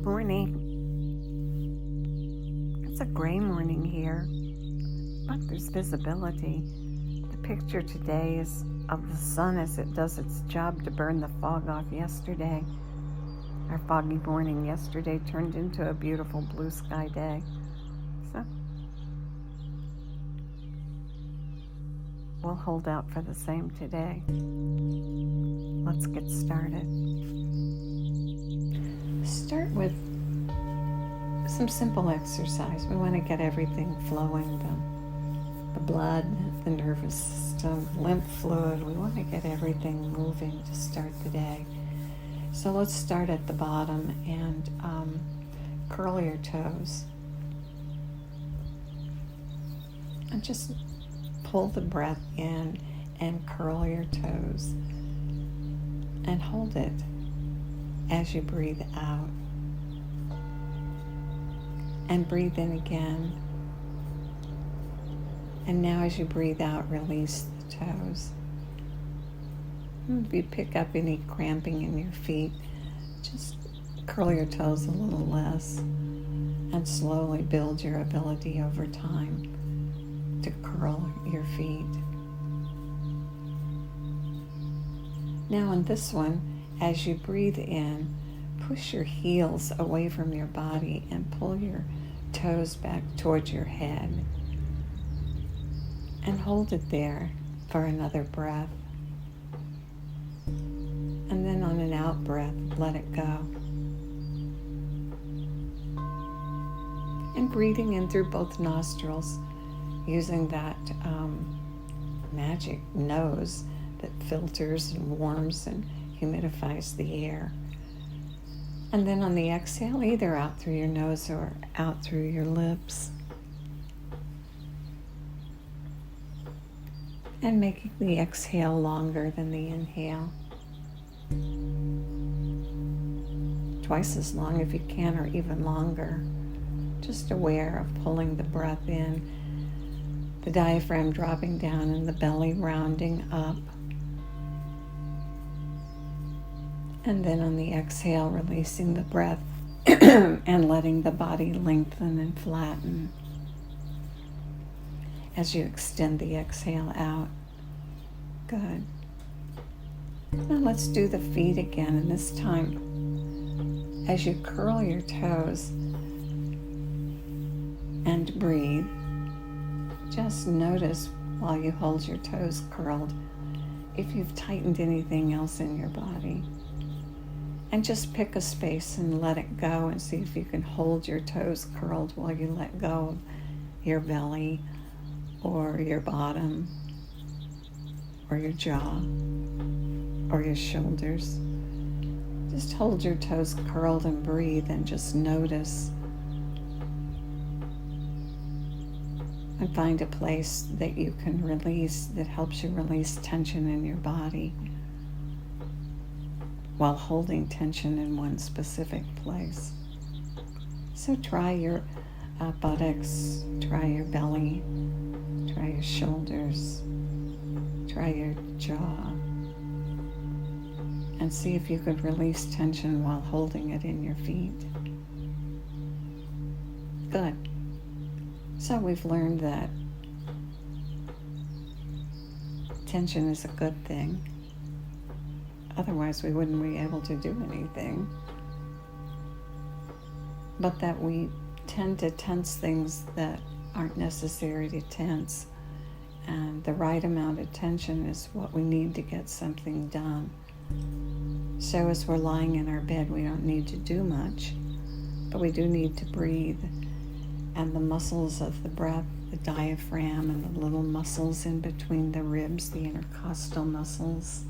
Good morning. It's a gray morning here, but there's visibility. The picture today is of the sun as it does its job to burn the fog off yesterday. Our foggy morning yesterday turned into a beautiful blue sky day. So we'll hold out for the same today. Let's get started. Start with some simple exercise. We want to get everything flowing, the blood, the nervous system, lymph fluid. We want to get everything moving to start the day. So let's start at the bottom and curl your toes. And just pull the breath in and curl your toes. And hold it as you breathe out. And breathe in again. And now as you breathe out, release the toes. If you pick up any cramping in your feet, just curl your toes a little less and slowly build your ability over time to curl your feet. Now on this one, as you breathe in, push your heels away from your body and pull your toes back towards your head. And hold it there for another breath. And then on an out breath, let it go. And breathing in through both nostrils, using that magic nose that filters and warms and humidifies the air. And then on the exhale, either out through your nose or out through your lips. And making the exhale longer than the inhale. Twice as long if you can, or even longer. Just aware of pulling the breath in, the diaphragm dropping down and the belly rounding up. And then on the exhale, releasing the breath and letting the body lengthen and flatten as you extend the exhale out. Good. Now let's do the feet again, and this time, as you curl your toes and breathe, just notice while you hold your toes curled if you've tightened anything else in your body. And just pick a space and let it go and see if you can hold your toes curled while you let go of your belly or your bottom or your jaw or your shoulders. Just hold your toes curled and breathe and just notice. And find a place that you can release, that helps you release tension in your body while holding tension in one specific place. So try your buttocks, try your belly, try your shoulders, try your jaw, and see if you could release tension while holding it in your feet. Good. So we've learned that tension is a good thing. Otherwise, we wouldn't be able to do anything. But that we tend to tense things that aren't necessary to tense. And the right amount of tension is what we need to get something done. So as we're lying in our bed, we don't need to do much, but we do need to breathe. And the muscles of the breath, the diaphragm, and the little muscles in between the ribs, the intercostal muscles,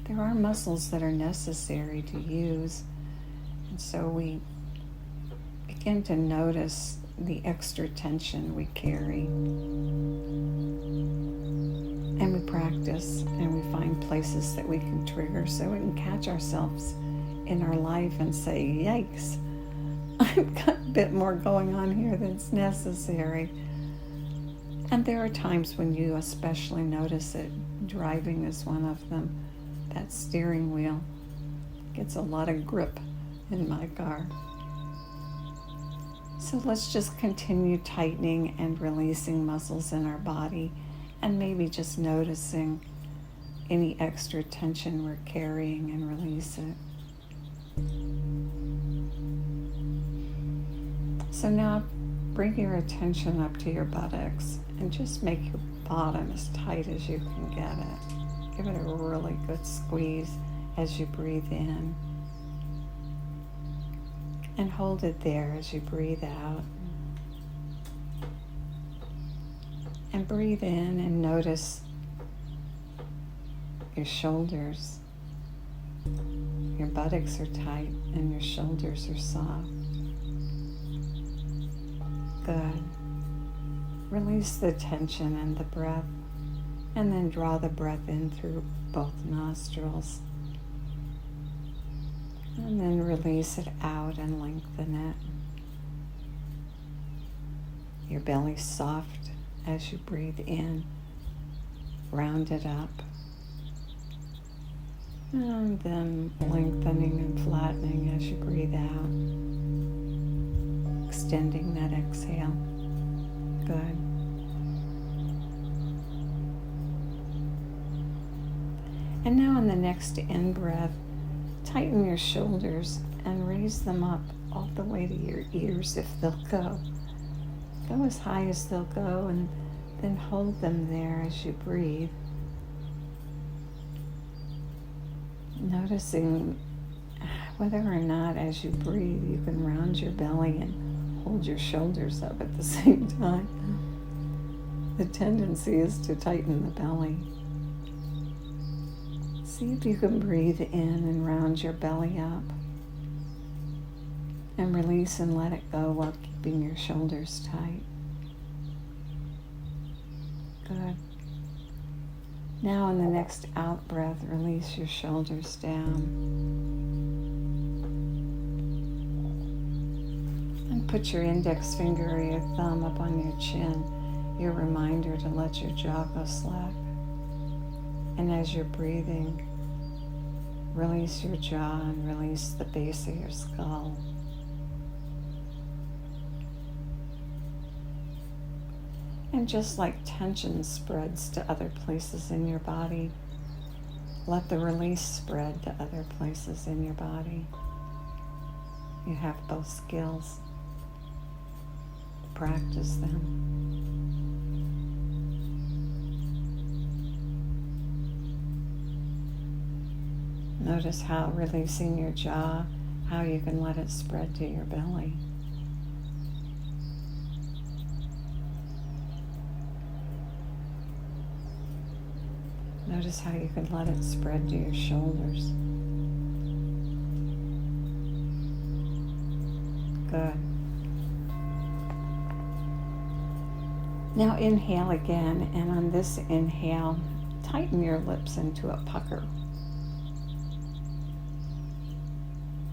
there are muscles that are necessary to use. And so we begin to notice the extra tension we carry. And we practice and we find places that we can trigger so we can catch ourselves in our life and say, yikes, I've got a bit more going on here than's necessary. And there are times when you especially notice it. Driving is one of them. That steering wheel gets a lot of grip in my car. So let's just continue tightening and releasing muscles in our body, and maybe just noticing any extra tension we're carrying and release it. So now bring your attention up to your buttocks and just make your bottom as tight as you can get it. Give it a really good squeeze as you breathe in. And hold it there as you breathe out. And breathe in and notice your shoulders. Your buttocks are tight and your shoulders are soft. Good. Release the tension in the breath, and then draw the breath in through both nostrils. And then release it out and lengthen it. Your belly's soft as you breathe in. Round it up. And then lengthening and flattening as you breathe out. Extending that exhale. Good. And now on the next in-breath, tighten your shoulders and raise them up all the way to your ears if they'll go. Go as high as they'll go, and then hold them there as you breathe. Noticing whether or not as you breathe you can round your belly and hold your shoulders up at the same time. The tendency is to tighten the belly. See if you can breathe in and round your belly up. And release and let it go while keeping your shoulders tight. Good. Now on the next out breath, release your shoulders down. And put your index finger or your thumb up on your chin, your reminder to let your jaw go slack. And as you're breathing, release your jaw and release the base of your skull. And just like tension spreads to other places in your body, let the release spread to other places in your body. You have both skills. Practice them. Notice how releasing your jaw, how you can let it spread to your belly. Notice how you can let it spread to your shoulders. Good. Now inhale again, and on this inhale, tighten your lips into a pucker.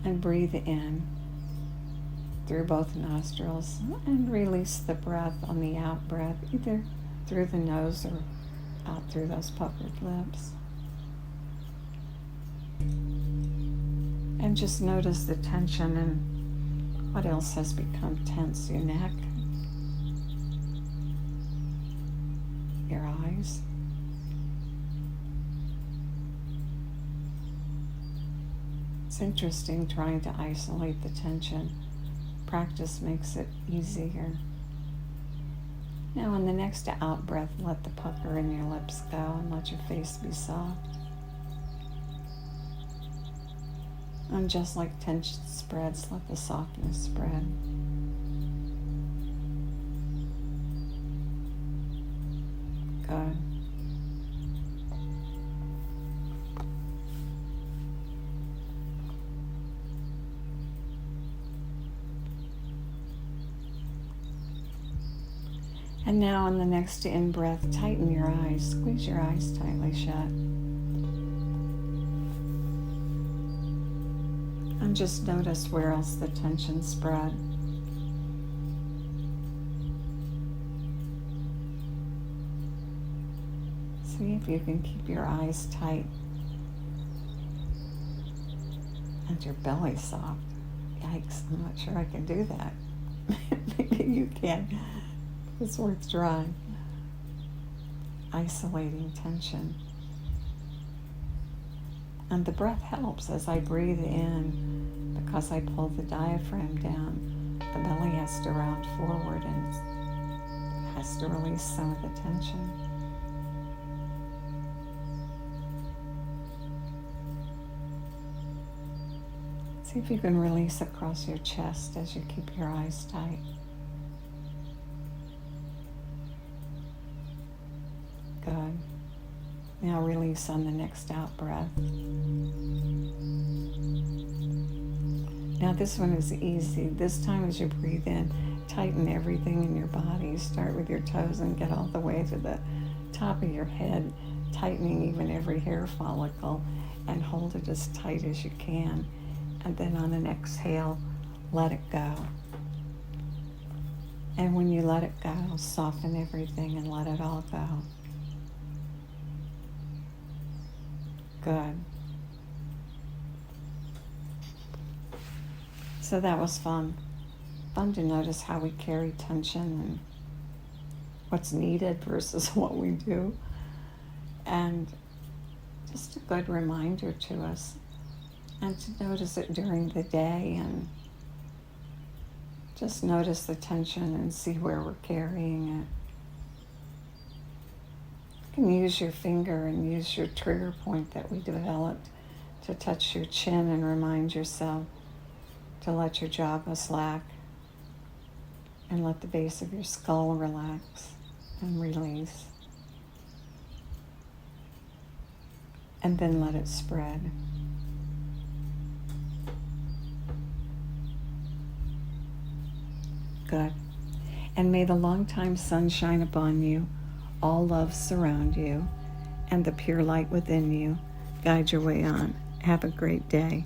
And breathe in through both nostrils and release the breath on the out breath, either through the nose or out through those puckered lips. And just notice the tension and what else has become tense. Your neck, your eyes. It's interesting trying to isolate the tension. Practice makes it easier. Now on the next out breath, let the pucker in your lips go and let your face be soft. And just like tension spreads, let the softness spread. Good. And now on the next in-breath, tighten your eyes. Squeeze your eyes tightly shut. And just notice where else the tension spread. See if you can keep your eyes tight and your belly soft. Yikes, I'm not sure I can do that. Maybe you can. It's worth trying. Isolating tension. And the breath helps as I breathe in, because I pull the diaphragm down, the belly has to round forward and has to release some of the tension. See if you can release across your chest as you keep your eyes tight. Good. Now release on the next out breath. Now this one is easy. This time as you breathe in, tighten everything in your body. Start with your toes and get all the way to the top of your head, tightening even every hair follicle, and hold it as tight as you can. And then on an exhale, let it go. And when you let it go, soften everything and let it all go. Good. So that was fun. Fun to notice how we carry tension and what's needed versus what we do. And just a good reminder to us. And to notice it during the day and just notice the tension and see where we're carrying it. You can use your finger and use your trigger point that we developed to touch your chin and remind yourself to let your jaw go slack and let the base of your skull relax and release. And then let it spread. Good. And may the long-time sun shine upon you, all love surround you, and the pure light within you guide your way on. Have a great day.